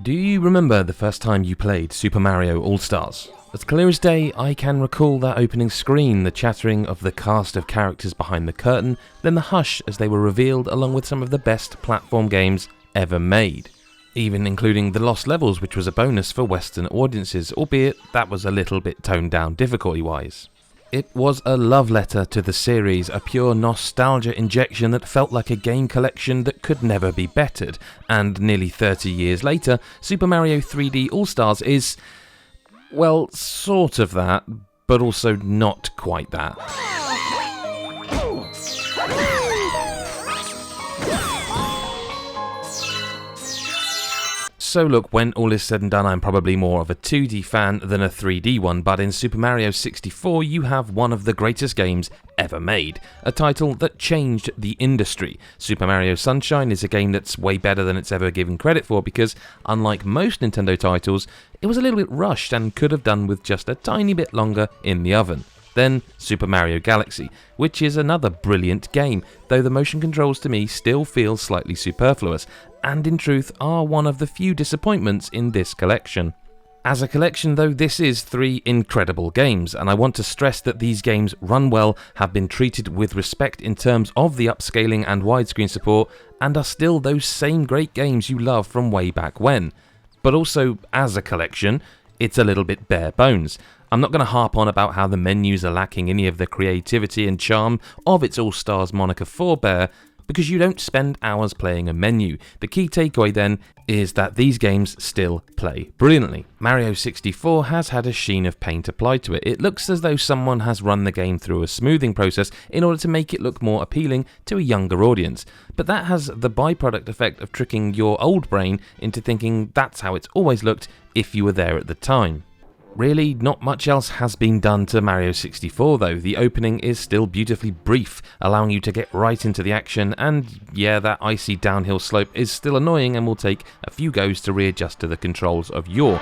Do you remember the first time you played Super Mario All-Stars? As clear as day, I can recall that opening screen, the chattering of the cast of characters behind the curtain, then the hush as they were revealed along with some of the best platform games ever made. Even including the Lost Levels, which was a bonus for Western audiences, albeit that was a little bit toned down difficulty-wise. It was a love letter to the series, a pure nostalgia injection that felt like a game collection that could never be bettered, and nearly 30 years later, Super Mario 3D All-Stars is, well, sort of that, but also not quite that. So look, when all is said and done, I'm probably more of a 2D fan than a 3D one, but in Super Mario 64 you have one of the greatest games ever made, a title that changed the industry. Super Mario Sunshine is a game that's way better than it's ever given credit for because, unlike most Nintendo titles, it was a little bit rushed and could have done with just a tiny bit longer in the oven. Then Super Mario Galaxy, which is another brilliant game, though the motion controls to me still feel slightly superfluous, and in truth are one of the few disappointments in this collection. As a collection though, this is 3 incredible games, and I want to stress that these games run well, have been treated with respect in terms of the upscaling and widescreen support, and are still those same great games you love from way back when. But also, as a collection, it's a little bit bare bones. I'm not going to harp on about how the menus are lacking any of the creativity and charm of its All-Stars moniker forebear, because you don't spend hours playing a menu. The key takeaway then is that these games still play brilliantly. Mario 64 has had a sheen of paint applied to it. It looks as though someone has run the game through a smoothing process in order to make it look more appealing to a younger audience. But that has the byproduct effect of tricking your old brain into thinking that's how it's always looked if you were there at the time. Really, not much else has been done to Mario 64 though. The opening is still beautifully brief, allowing you to get right into the action, and yeah, that icy downhill slope is still annoying and will take a few goes to readjust to the controls of your.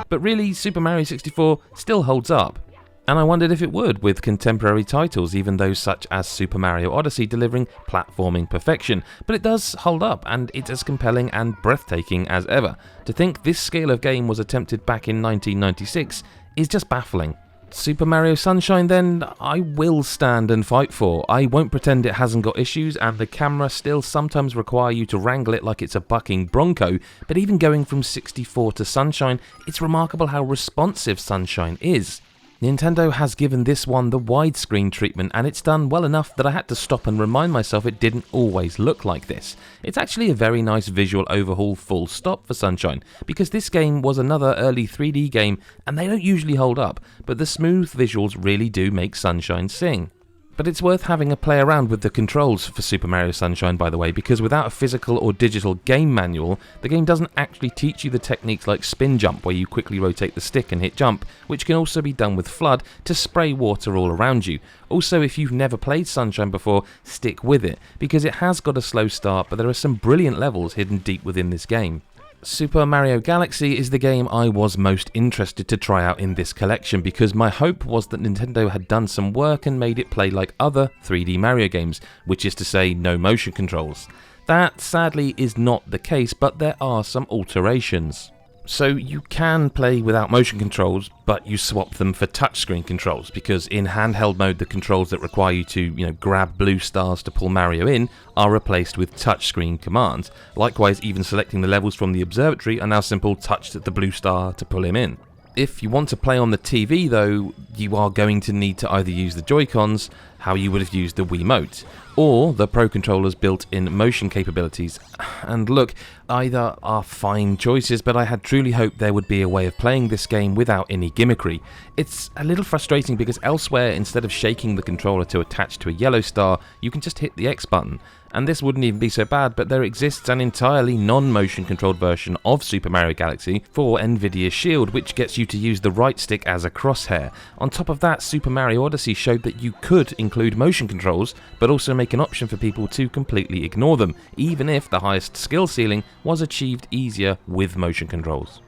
But really, Super Mario 64 still holds up. And I wondered if it would with contemporary titles, even those such as Super Mario Odyssey delivering platforming perfection. But it does hold up, and it's as compelling and breathtaking as ever. To think this scale of game was attempted back in 1996 is just baffling. Super Mario Sunshine then, I will stand and fight for. I won't pretend it hasn't got issues, and the camera still sometimes require you to wrangle it like it's a bucking bronco, but even going from 64 to Sunshine, it's remarkable how responsive Sunshine is. Nintendo has given this one the widescreen treatment, and it's done well enough that I had to stop and remind myself it didn't always look like this. It's actually a very nice visual overhaul full stop for Sunshine, because this game was another early 3D game and they don't usually hold up, but the smooth visuals really do make Sunshine sing. But it's worth having a play around with the controls for Super Mario Sunshine, by the way, because without a physical or digital game manual, the game doesn't actually teach you the techniques like spin jump, where you quickly rotate the stick and hit jump, which can also be done with FLUDD to spray water all around you. Also, if you've never played Sunshine before, stick with it, because it has got a slow start, but there are some brilliant levels hidden deep within this game. Super Mario Galaxy is the game I was most interested to try out in this collection, because my hope was that Nintendo had done some work and made it play like other 3D Mario games, which is to say no motion controls. That sadly is not the case, but there are some alterations. So you can play without motion controls, but you swap them for touchscreen controls, because in handheld mode the controls that require you to, grab blue stars to pull Mario in are replaced with touchscreen commands. Likewise, even selecting the levels from the observatory are now simple touch the blue star to pull him in. If you want to play on the TV though, you are going to need to either use the Joy-Cons, how you would have used the Wiimote, or the Pro Controller's built-in motion capabilities. And look, either are fine choices, but I had truly hoped there would be a way of playing this game without any gimmickry. It's a little frustrating because elsewhere, instead of shaking the controller to attach to a yellow star, you can just hit the X button. And this wouldn't even be so bad, but there exists an entirely non-motion controlled version of Super Mario Galaxy for Nvidia Shield, which gets you to use the right stick as a crosshair. On top of that, Super Mario Odyssey showed that you could include motion controls, but also make an option for people to completely ignore them, even if the highest skill ceiling was achieved easier with motion controls.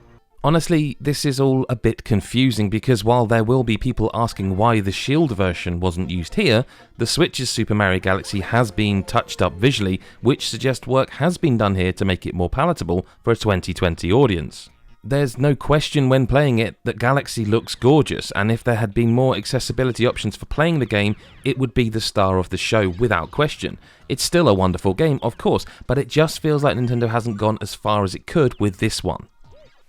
Honestly, this is all a bit confusing because while there will be people asking why the Shield version wasn't used here, the Switch's Super Mario Galaxy has been touched up visually, which suggests work has been done here to make it more palatable for a 2020 audience. There's no question when playing it that Galaxy looks gorgeous, and if there had been more accessibility options for playing the game, it would be the star of the show without question. It's still a wonderful game, of course, but it just feels like Nintendo hasn't gone as far as it could with this one.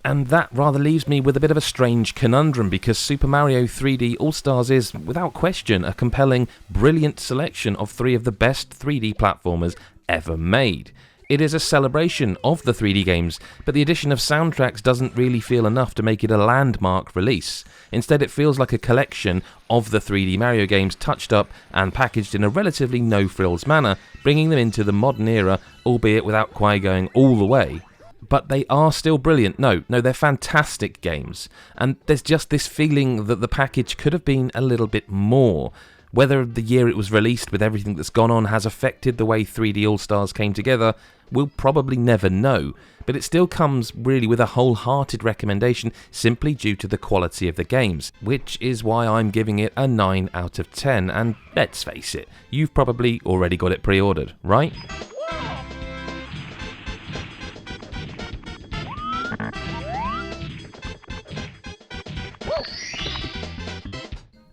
And that rather leaves me with a bit of a strange conundrum because Super Mario 3D All-Stars is, without question, a compelling, brilliant selection of three of the best 3D platformers ever made. It is a celebration of the 3D games, but the addition of soundtracks doesn't really feel enough to make it a landmark release. Instead, it feels like a collection of the 3D Mario games touched up and packaged in a relatively no-frills manner, bringing them into the modern era, albeit without quite going all the way. But they are still brilliant. No, they're fantastic games. And there's just this feeling that the package could have been a little bit more. Whether the year it was released with everything that's gone on has affected the way 3D All-Stars came together, we'll probably never know. But it still comes really with a wholehearted recommendation simply due to the quality of the games, which is why I'm giving it a 9 out of 10. And let's face it, you've probably already got it pre-ordered, right?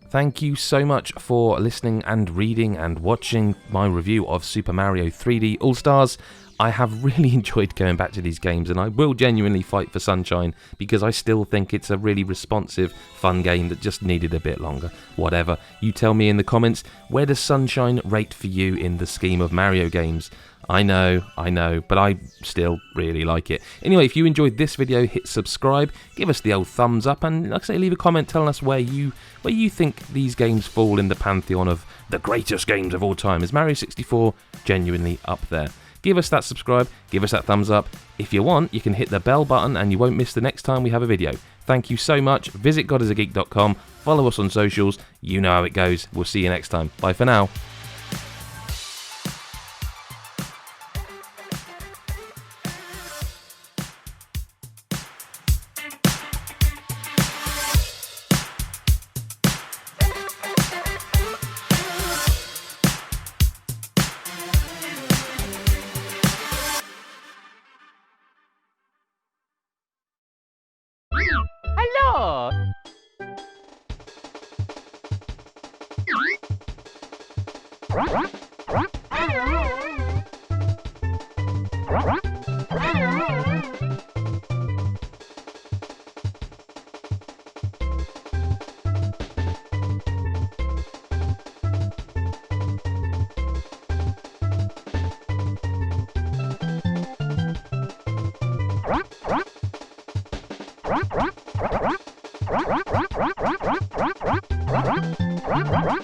Thank you so much for listening and reading and watching my review of Super Mario 3D All-Stars. I have really enjoyed going back to these games, and I will genuinely fight for Sunshine because I still think it's a really responsive, fun game that just needed a bit longer. Whatever, you tell me in the comments, where does Sunshine rate for you in the scheme of Mario games? I know, but I still really like it. Anyway, if you enjoyed this video, hit subscribe, give us the old thumbs up, and like I say, leave a comment telling us where you think these games fall in the pantheon of the greatest games of all time. Is Mario 64 genuinely up there? Give us that subscribe, give us that thumbs up. If you want, you can hit the bell button and you won't miss the next time we have a video. Thank you so much. Visit godisageek.com, follow us on socials. You know how it goes. We'll see you next time. Bye for now. Hello!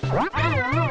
Hello!